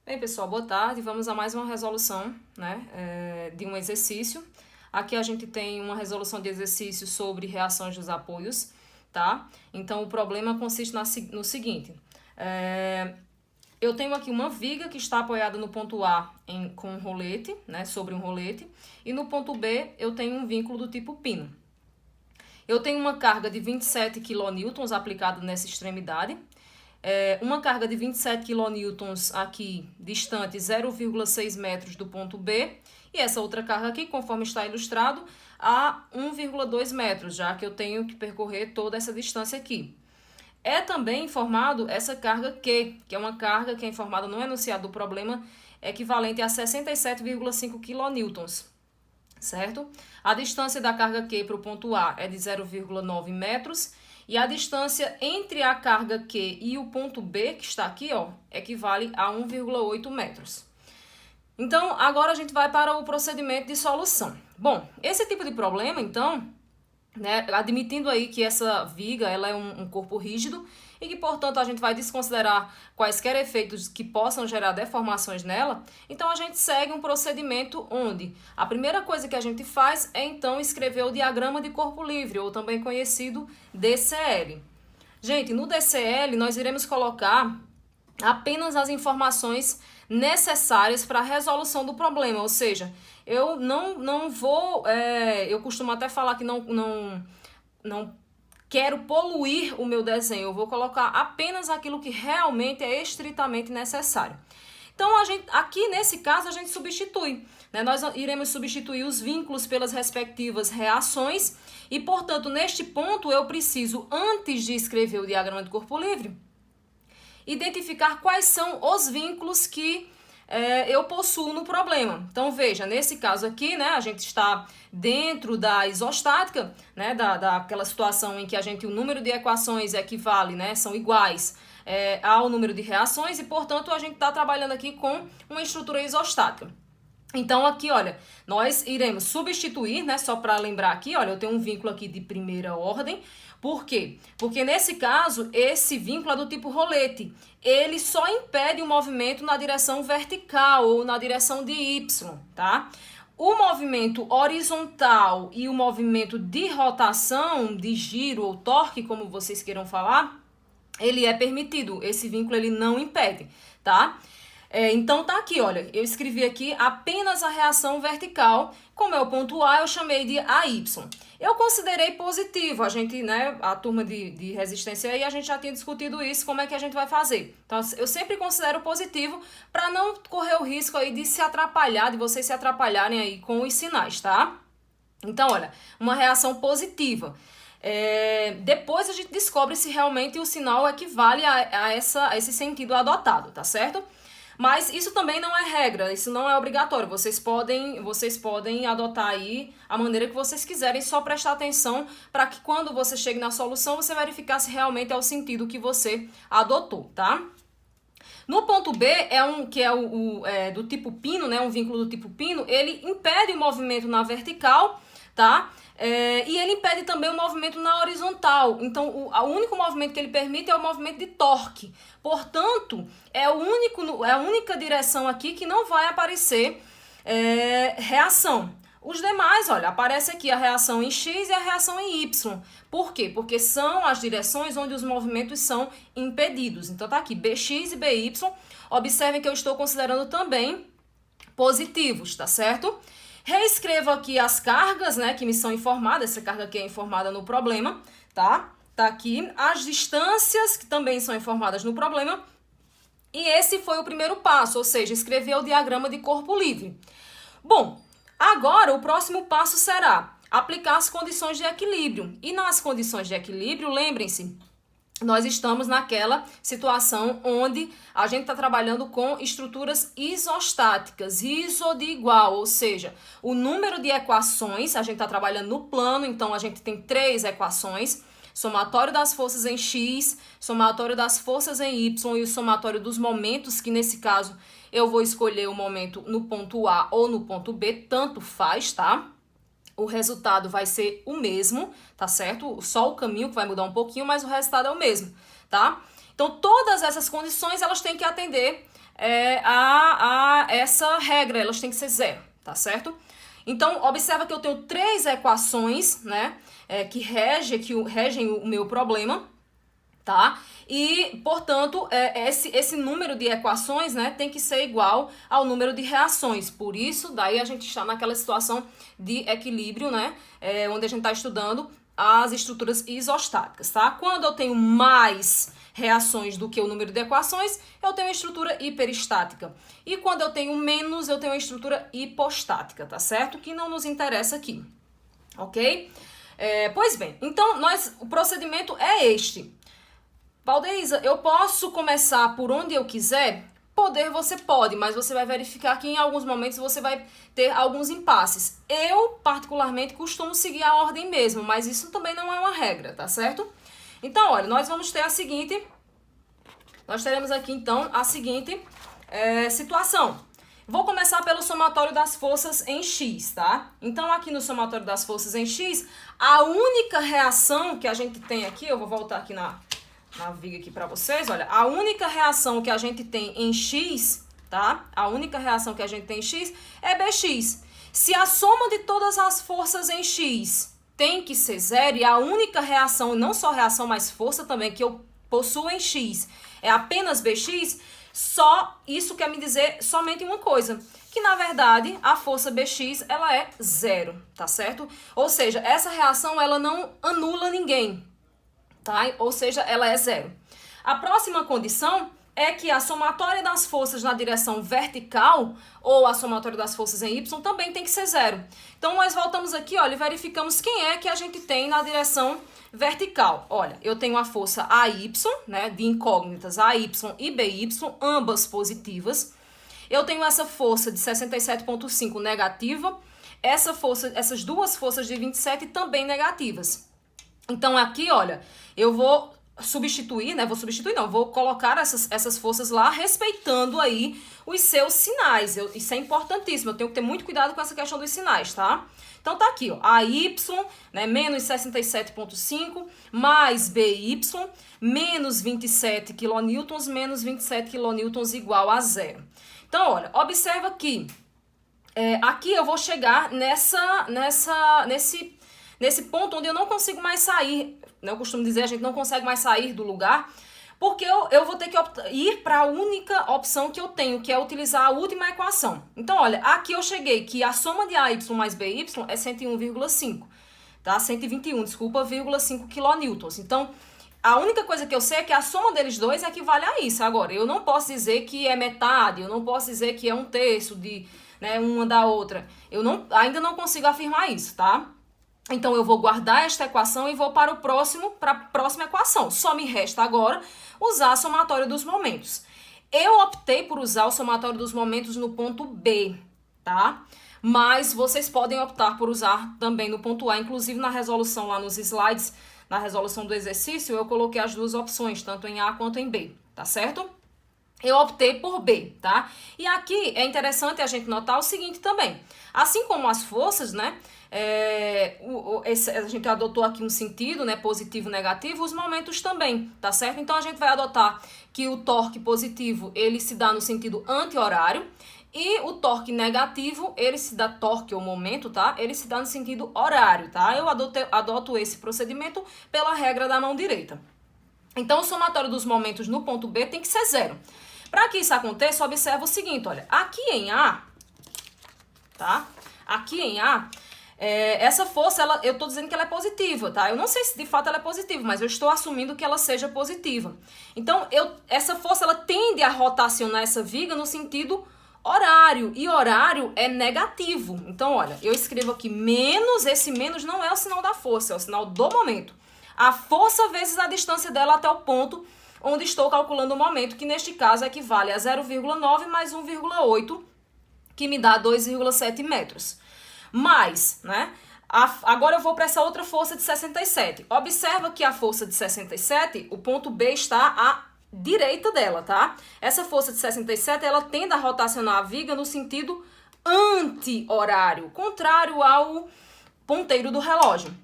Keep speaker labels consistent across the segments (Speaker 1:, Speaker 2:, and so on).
Speaker 1: Bem, pessoal, boa tarde. Vamos a mais uma resolução, né, de um exercício. Aqui a gente tem uma resolução de exercício sobre reações dos apoios, tá? Então, o problema consiste no seguinte. Eu tenho aqui uma viga que está apoiada no ponto A com um rolete, né, sobre um rolete, e no ponto B eu tenho um vínculo do tipo pino. Eu tenho uma carga de 27 kN aplicada nessa extremidade, uma carga de 27 kN aqui, distante 0,6 metros do ponto B, e essa outra carga aqui, conforme está ilustrado, a 1,2 metros, já que eu tenho que percorrer toda essa distância aqui. É também informado essa carga Q, que é uma carga que é informada no enunciado do problema, equivalente a 67,5 kN, certo? A distância da carga Q para o ponto A é de 0,9 metros, e a distância entre a carga Q e o ponto B, que está aqui, ó, equivale a 1,8 metros. Então, agora a gente vai para o procedimento de solução. Bom, esse tipo de problema, então, né, admitindo aí que essa viga ela é um corpo rígido e que, portanto, a gente vai desconsiderar quaisquer efeitos que possam gerar deformações nela, então a gente segue um procedimento onde a primeira coisa que a gente faz é, então, escrever o diagrama de corpo livre, ou também conhecido DCL. Gente, no DCL nós iremos colocar apenas as informações necessárias para a resolução do problema, ou seja, eu não vou, eu costumo até falar que não quero poluir o meu desenho, eu vou colocar apenas aquilo que realmente é estritamente necessário. Então, aqui nesse caso, a gente substitui, né? Nós iremos substituir os vínculos pelas respectivas reações e, portanto, neste ponto, eu preciso, antes de escrever o diagrama de corpo livre, identificar quais são os vínculos que eu possuo no problema. Então, veja, nesse caso aqui, né, a gente está dentro da isostática, né, daquela situação em que o número de equações equivale, né, são iguais ao número de reações e, portanto, a gente está trabalhando aqui com uma estrutura isostática. Então, aqui, olha, nós iremos substituir, né, só para lembrar aqui, olha, eu tenho um vínculo aqui de primeira ordem. Por quê? Porque nesse caso, esse vínculo é do tipo rolete. Ele só impede o movimento na direção vertical ou na direção de Y, tá? O movimento horizontal e o movimento de rotação, de giro ou torque, como vocês queiram falar, ele é permitido. Esse vínculo ele não impede, tá? Então tá aqui, olha, eu escrevi aqui apenas a reação vertical, como é o ponto A, eu chamei de AY. Eu considerei positivo, a turma de resistência aí, a gente já tinha discutido isso, como é que a gente vai fazer. Então, eu sempre considero positivo para não correr o risco aí de se atrapalhar, de vocês se atrapalharem aí com os sinais, tá? Então, olha, uma reação positiva. Depois a gente descobre se realmente o sinal equivale a esse sentido adotado, tá certo? Mas isso também não é regra, isso não é obrigatório. Vocês podem adotar aí a maneira que vocês quiserem, só prestar atenção para que quando você chegue na solução, você verificar se realmente é o sentido que você adotou, tá? No ponto B, que é do tipo pino, né? Um vínculo do tipo pino, ele impede o movimento na vertical, tá? E ele impede também o movimento na horizontal. Então, o único movimento que ele permite é o movimento de torque. Portanto, é a única direção aqui que não vai aparecer reação. Os demais, olha, aparece aqui a reação em X e a reação em Y. Por quê? Porque são as direções onde os movimentos são impedidos. Então, tá aqui BX e BY. Observem que eu estou considerando também positivos, tá certo? Reescrevo aqui as cargas, né, que me são informadas. Essa carga aqui é informada no problema, tá? Tá aqui. As distâncias, que também são informadas no problema. E esse foi o primeiro passo, ou seja, escrever o diagrama de corpo livre. Bom, agora o próximo passo será aplicar as condições de equilíbrio. E nas condições de equilíbrio, lembrem-se, nós estamos naquela situação onde a gente está trabalhando com estruturas isostáticas, iso de igual, ou seja, o número de equações, a gente está trabalhando no plano, então a gente tem 3 equações, somatório das forças em X, somatório das forças em Y e o somatório dos momentos, que nesse caso eu vou escolher o momento no ponto A ou no ponto B, tanto faz, tá? O resultado vai ser o mesmo, tá certo? Só o caminho que vai mudar um pouquinho, mas o resultado é o mesmo, tá? Então, todas essas condições, elas têm que atender essa regra, elas têm que ser zero, tá certo? Então, observa que eu tenho 3 equações, né, que regem o meu problema, tá? E, portanto, esse número de equações, né, tem que ser igual ao número de reações. Por isso, daí a gente está naquela situação de equilíbrio, né, onde a gente está estudando as estruturas isostáticas, tá? Quando eu tenho mais reações do que o número de equações, eu tenho uma estrutura hiperestática. E quando eu tenho menos, eu tenho uma estrutura hipostática, tá certo? Que não nos interessa aqui, ok? Pois bem, então o procedimento é este. Valdeísa, eu posso começar por onde eu quiser? Poder você pode, mas você vai verificar que em alguns momentos você vai ter alguns impasses. Eu, particularmente, costumo seguir a ordem mesmo, mas isso também não é uma regra, tá certo? Então, olha, nós teremos aqui, então, a seguinte situação. Vou começar pelo somatório das forças em X, tá? Então, aqui no somatório das forças em X, a única reação que a gente tem aqui, eu vou voltar aqui na viga aqui pra vocês, olha, a única reação que a gente tem em X, tá? A única reação que a gente tem em X é BX. Se a soma de todas as forças em X tem que ser zero, e a única reação, não só reação, mas força também, que eu possuo em X é apenas BX, só isso quer me dizer somente uma coisa, que na verdade a força BX ela é zero, tá certo? Ou seja, essa reação ela não anula ninguém, tá? Ou seja, ela é zero. A próxima condição é que a somatória das forças na direção vertical ou a somatória das forças em Y também tem que ser zero. Então, nós voltamos aqui, olha, e verificamos quem é que a gente tem na direção vertical. Olha, eu tenho a força AY, né, de incógnitas AY e BY, ambas positivas. Eu tenho essa força de 67,5 negativa, essas duas forças de 27 também negativas. Então, aqui, olha, eu vou substituir, né? Vou colocar essas forças lá, respeitando aí os seus sinais. Isso é importantíssimo, eu tenho que ter muito cuidado com essa questão dos sinais, tá? Então, tá aqui, ó, AY, né, menos 67,5, mais BY, menos 27 kN, menos 27 kN igual a zero. Então, olha, observa que aqui eu vou chegar nesse ponto onde eu não consigo mais sair. Eu costumo dizer, a gente não consegue mais sair do lugar, porque eu vou ter que ir para a única opção que eu tenho, que é utilizar a última equação. Então, olha, aqui eu cheguei que a soma de AY mais BY é 101,5, tá? 121,5 kN. Então, a única coisa que eu sei é que a soma deles dois equivale a isso. Agora, eu não posso dizer que é metade, eu não posso dizer que é um terço de, né, uma da outra. Ainda não consigo afirmar isso, tá? Então, eu vou guardar esta equação e vou para a próxima equação. Só me resta agora usar a somatória dos momentos. Eu optei por usar o somatório dos momentos no ponto B, tá? Mas vocês podem optar por usar também no ponto A. Inclusive, na resolução lá nos slides, na resolução do exercício, eu coloquei as duas opções, tanto em A quanto em B, tá certo? Eu optei por B, tá? E aqui é interessante a gente notar o seguinte também. Assim como as forças, né? A gente adotou aqui um sentido, né, positivo e negativo, os momentos também, tá certo? Então, a gente vai adotar que o torque positivo, ele se dá no sentido anti-horário, e o torque negativo, torque ou momento, tá? Ele se dá no sentido horário, tá? Eu adoto esse procedimento pela regra da mão direita. Então, o somatório dos momentos no ponto B tem que ser zero. Para que isso aconteça, observa o seguinte, olha, aqui em A, tá? Aqui em A, essa força, eu estou dizendo que ela é positiva, tá? Eu não sei se de fato ela é positiva, mas eu estou assumindo que ela seja positiva. Então, essa força, ela tende a rotacionar essa viga no sentido horário, e horário é negativo. Então, olha, eu escrevo aqui menos, esse menos não é o sinal da força, é o sinal do momento. A força vezes a distância dela até o ponto onde estou calculando o momento, que neste caso equivale a 0,9 mais 1,8, que me dá 2,7 metros. Mas, né, agora eu vou para essa outra força de 67. Observa que a força de 67, o ponto B está à direita dela, tá? Essa força de 67, ela tende a rotacionar a viga no sentido anti-horário, contrário ao ponteiro do relógio.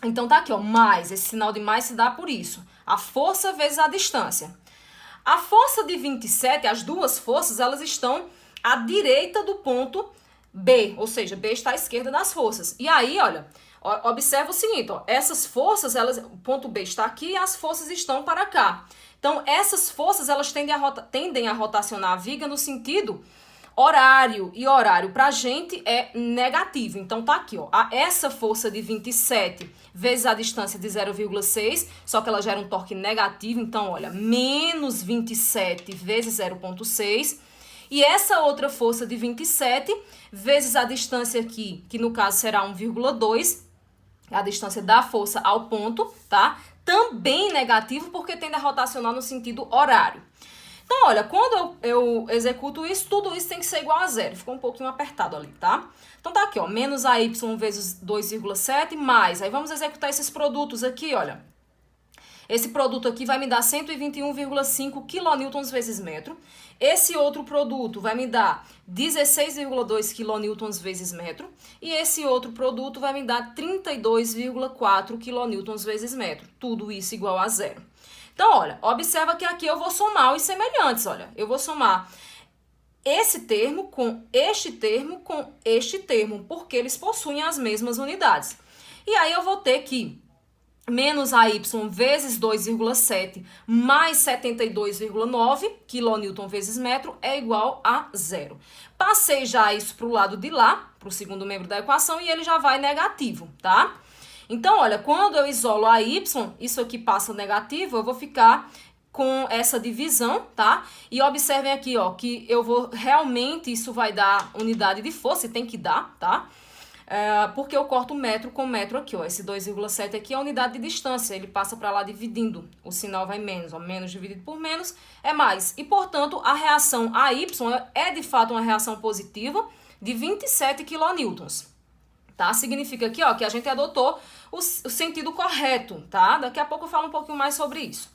Speaker 1: Então tá aqui, ó, mais, esse sinal de mais se dá por isso. A força vezes a distância. A força de 27, as duas forças, elas estão à direita do ponto B, ou seja, B está à esquerda das forças. E aí, olha, observa o seguinte, ó, essas forças, o ponto B está aqui e as forças estão para cá. Então, essas forças, elas tendem a rotacionar a viga no sentido horário, e horário pra gente é negativo. Então, tá aqui, ó, essa força de 27 vezes a distância de 0,6, só que ela gera um torque negativo, então, olha, menos 27 vezes 0,6, e essa outra força de 27 vezes a distância aqui, que no caso será 1,2, a distância da força ao ponto, tá? Também negativo, porque tende a rotacionar no sentido horário. Então, olha, quando eu executo isso, tudo isso tem que ser igual a zero. Ficou um pouquinho apertado ali, tá? Então, tá aqui, ó, menos AY vezes 2,7 mais. Aí, vamos executar esses produtos aqui, olha. Esse produto aqui vai me dar 121,5 kN vezes metro. Esse outro produto vai me dar 16,2 kN vezes metro. E esse outro produto vai me dar 32,4 kN vezes metro. Tudo isso igual a zero. Então, olha, observa que aqui eu vou somar os semelhantes, olha. Eu vou somar esse termo com este termo com este termo, porque eles possuem as mesmas unidades. E aí eu vou ter que menos AY vezes 2,7 mais 72,9 kN vezes metro é igual a zero. Passei já isso para o lado de lá, para o segundo membro da equação, e ele já vai negativo, tá? Então, olha, quando eu isolo a y, isso aqui passa negativo, eu vou ficar com essa divisão, tá? E observem aqui, ó, que eu vou realmente, isso vai dar unidade de força, e tem que dar, tá? Porque eu corto metro com metro aqui, ó. Esse 2,7 aqui é a unidade de distância, ele passa para lá dividindo, o sinal vai menos, ó. Menos dividido por menos é mais. E, portanto, a reação AY é, de fato, uma reação positiva de 27 kN. Tá? Significa aqui, ó, que a gente adotou o sentido correto, tá? Daqui a pouco eu falo um pouquinho mais sobre isso.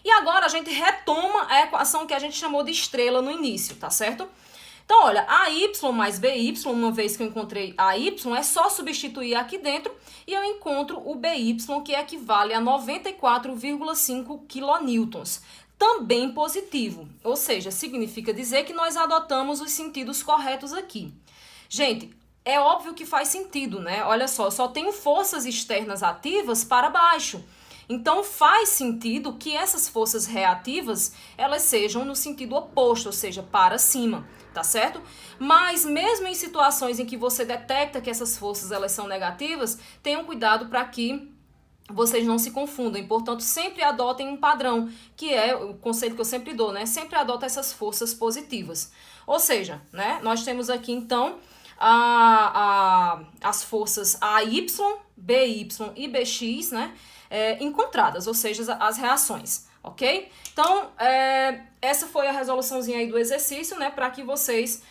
Speaker 1: E agora a gente retoma a equação que a gente chamou de estrela no início, tá certo? Então, olha, AY mais BY, uma vez que eu encontrei AY, é só substituir aqui dentro e eu encontro o BY, que equivale a 94,5 kN. Também positivo, ou seja, significa dizer que nós adotamos os sentidos corretos aqui. Gente, é óbvio que faz sentido, né? Olha só, eu só tenho forças externas ativas para baixo. Então, faz sentido que essas forças reativas, elas sejam no sentido oposto, ou seja, para cima, tá certo? Mas, mesmo em situações em que você detecta que essas forças, elas são negativas, tenham cuidado para que vocês não se confundam. Portanto, sempre adotem um padrão, que é o conselho que eu sempre dou, né? Sempre adota essas forças positivas. Ou seja, né? Nós temos aqui, então, as forças AY, BY e BX, né, encontradas, ou seja, as reações, ok? Então, essa foi a resoluçãozinha aí do exercício, né, para que vocês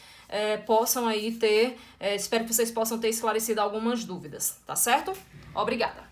Speaker 1: possam aí ter, espero que vocês possam ter esclarecido algumas dúvidas, tá certo? Obrigada!